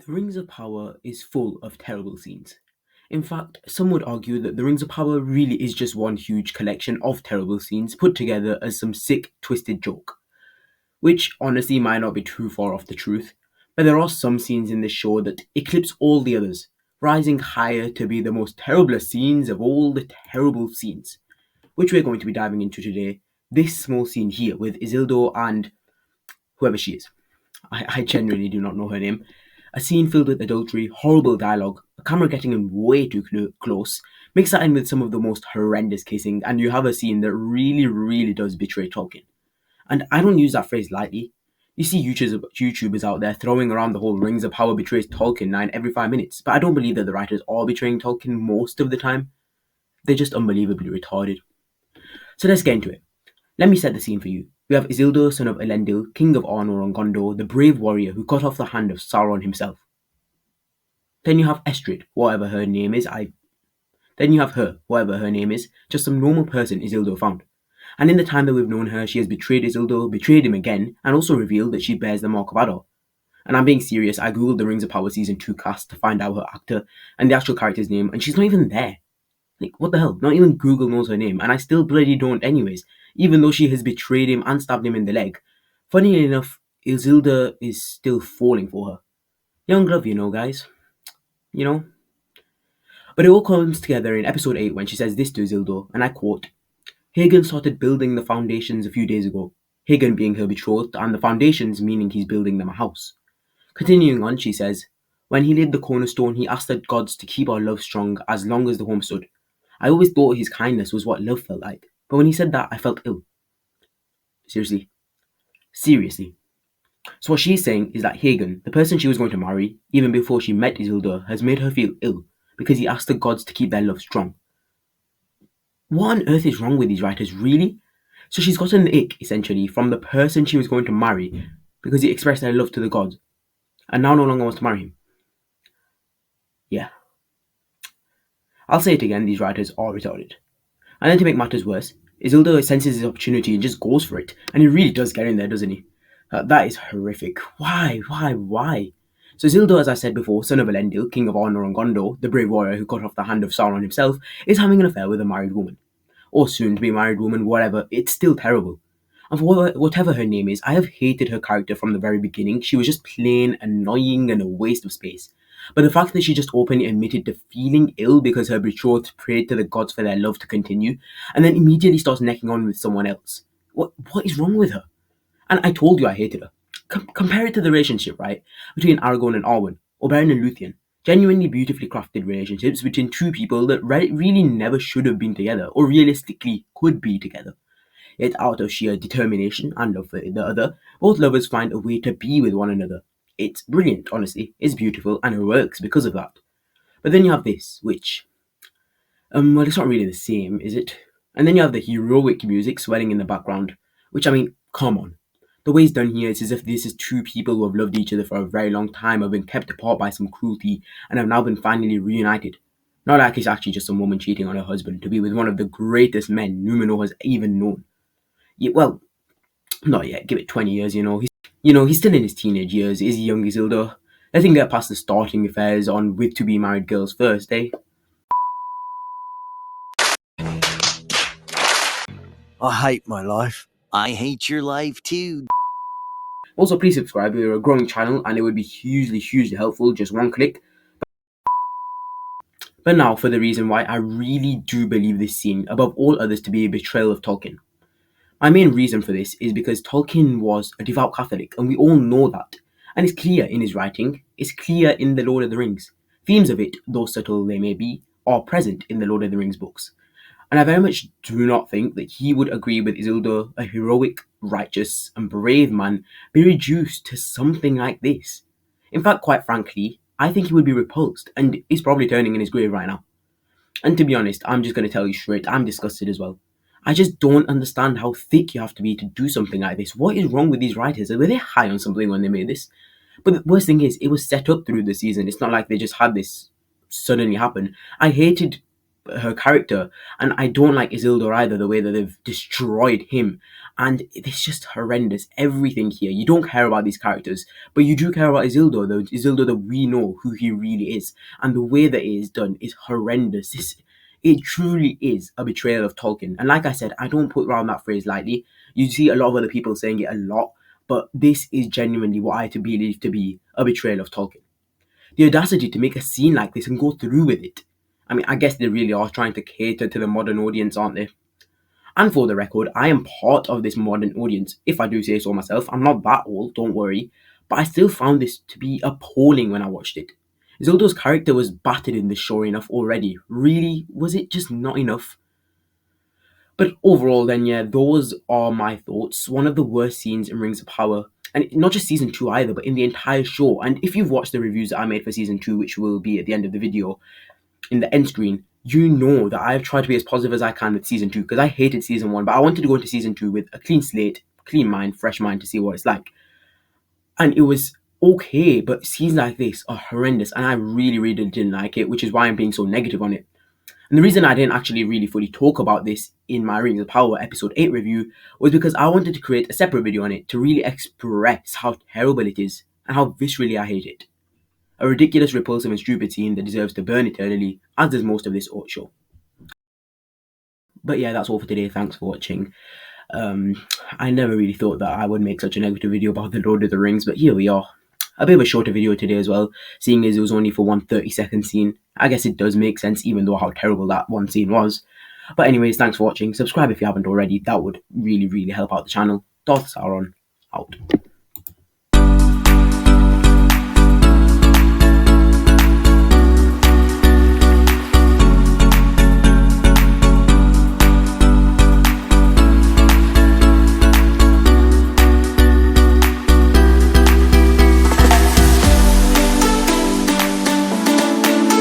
The Rings of Power is full of terrible scenes. In fact, some would argue that The Rings of Power really is just one huge collection of terrible scenes put together as some sick, twisted joke, which honestly might not be too far off the truth, but there are some scenes in this show that eclipse all the others, rising higher to be the most terrible scenes of all the terrible scenes, which we're going to be diving into today. This small scene here with Isildur and whoever she is. I genuinely do not know her name. A scene filled with adultery, horrible dialogue, a camera getting in way too close, mix that in with some of the most horrendous kissing, and you have a scene that really, really does betray Tolkien. And I don't use that phrase lightly. You see YouTubers out there throwing around the whole Rings of Power betrays Tolkien line every 5 minutes, but I don't believe that the writers are betraying Tolkien most of the time. They're just unbelievably retarded. So let's get into it. Let me set the scene for you. We have Isildur, son of Elendil, king of Arnor and Gondor, the brave warrior who cut off the hand of Sauron himself. Then you have Estrid, whatever her name is. Then you have her, whatever her name is, just some normal person Isildur found. And in the time that we've known her, she has betrayed Isildur, betrayed him again, and also revealed that she bears the mark of Adar. And I'm being serious, I googled the Rings of Power Season 2 cast to find out her actor and the actual character's name, and she's not even there. Like, what the hell? Not even Google knows her name, and I still bloody don't anyways, even though she has betrayed him and stabbed him in the leg. Funnily enough, Isildur is still falling for her. Young love, you know, guys. You know? But it all comes together in episode 8 when she says this to Isildur, and I quote, Hagen started building the foundations a few days ago. Hagen being her betrothed, and the foundations meaning he's building them a house. Continuing on, she says, when he laid the cornerstone, he asked the gods to keep our love strong as long as the home stood. I always thought his kindness was what love felt like, but when he said that, I felt ill. Seriously. Seriously. So what she's saying is that Hagen, the person she was going to marry, even before she met Isildur, has made her feel ill because he asked the gods to keep their love strong. What on earth is wrong with these writers, really? So she's gotten the ick, essentially, from the person she was going to marry because he expressed their love to the gods, and now no longer wants to marry him. Yeah. I'll say it again, these writers are retarded. And then to make matters worse, Isildur senses his opportunity and just goes for it. And he really does get in there, doesn't he? That is horrific. Why? So Isildur, as I said before, son of Elendil, king of Arnor and Gondor, the brave warrior who cut off the hand of Sauron himself, is having an affair with a married woman. Or soon-to-be married woman, whatever. It's still terrible. And for whatever her name is, I have hated her character from the very beginning. She was just plain annoying and a waste of space. But the fact that she just openly admitted to feeling ill because her betrothed prayed to the gods for their love to continue, and then immediately starts necking on with someone else. What is wrong with her? And I told you I hated her. Compare it to the relationship, right, between Aragorn and Arwen, or Beren and Luthien. Genuinely beautifully crafted relationships between two people that really never should have been together, or realistically could be together. Yet out of sheer determination and love for the other, both lovers find a way to be with one another. It's brilliant, honestly. It's beautiful, and it works because of that. But then you have this, which, well, it's not really the same, is it? And then you have the heroic music swelling in the background, which, I mean, come on. The way it's done here is as if this is two people who have loved each other for a very long time, have been kept apart by some cruelty, and have now been finally reunited. Not like it's actually just some woman cheating on her husband to be with one of the greatest men Numenor has even known. Yeah, well, not yet. Give it 20 years, he's still in his teenage years, is young Isildur. Let him get past the starting affairs on with to-be married girls first, eh? I hate my life. I hate your life too. Also, please subscribe. We're a growing channel and it would be hugely helpful. Just one click. But now for the reason why I really do believe this scene, above all others, to be a betrayal of Tolkien. My main reason for this is because Tolkien was a devout Catholic, and we all know that. And it's clear in his writing, it's clear in The Lord of the Rings. Themes of it, though subtle they may be, are present in the Lord of the Rings books. And I very much do not think that he would agree with Isildur, a heroic, righteous, and brave man, be reduced to something like this. In fact, quite frankly, I think he would be repulsed, and he's probably turning in his grave right now. And to be honest, I'm just going to tell you straight, I'm disgusted as well. I just don't understand how thick you have to be to do something like this. What is wrong with these writers? Were they high on something when they made this? But the worst thing is, it was set up through the season. It's not like they just had this suddenly happen. I hated her character, and I don't like Isildur either, the way that they've destroyed him. And it's just horrendous. Everything here. You don't care about these characters, but you do care about Isildur, though. Isildur that we know who he really is. And the way that it is done is horrendous. It truly is a betrayal of Tolkien. And like I said, I don't put around that phrase lightly. You see a lot of other people saying it a lot, but this is genuinely what I believe to be a betrayal of Tolkien. The audacity to make a scene like this and go through with it. I mean, I guess they really are trying to cater to the modern audience, aren't they? And for the record, I am part of this modern audience, if I do say so myself. I'm not that old, don't worry. But I still found this to be appalling when I watched it. Isildur's character was battered in this show enough already. Really, was it just not enough? But overall then, yeah, those are my thoughts. One of the worst scenes in Rings of Power. And not just season 2 either, but in the entire show. And if you've watched the reviews that I made for season 2, which will be at the end of the video, in the end screen, you know that I've tried to be as positive as I can with season 2, because I hated season 1, but I wanted to go into season 2 with a clean slate, clean mind, fresh mind to see what it's like. And it was okay, but scenes like this are horrendous, and I really, really didn't like it, which is why I'm being so negative on it. And the reason I didn't actually really fully talk about this in my Rings of Power episode 8 review was because I wanted to create a separate video on it to really express how terrible it is and how viscerally I hate it. A ridiculous, repulsive, and stupid scene that deserves to burn eternally, as does most of this show. But yeah, that's all for today. Thanks for watching. I never really thought that I would make such a negative video about the Lord of the Rings, but here we are. A bit of a shorter video today as well, seeing as it was only for one 30-second scene. I guess it does make sense, even though how terrible that one scene was. But anyways, thanks for watching. Subscribe if you haven't already. That would really, really help out the channel. Darth Sauron, out.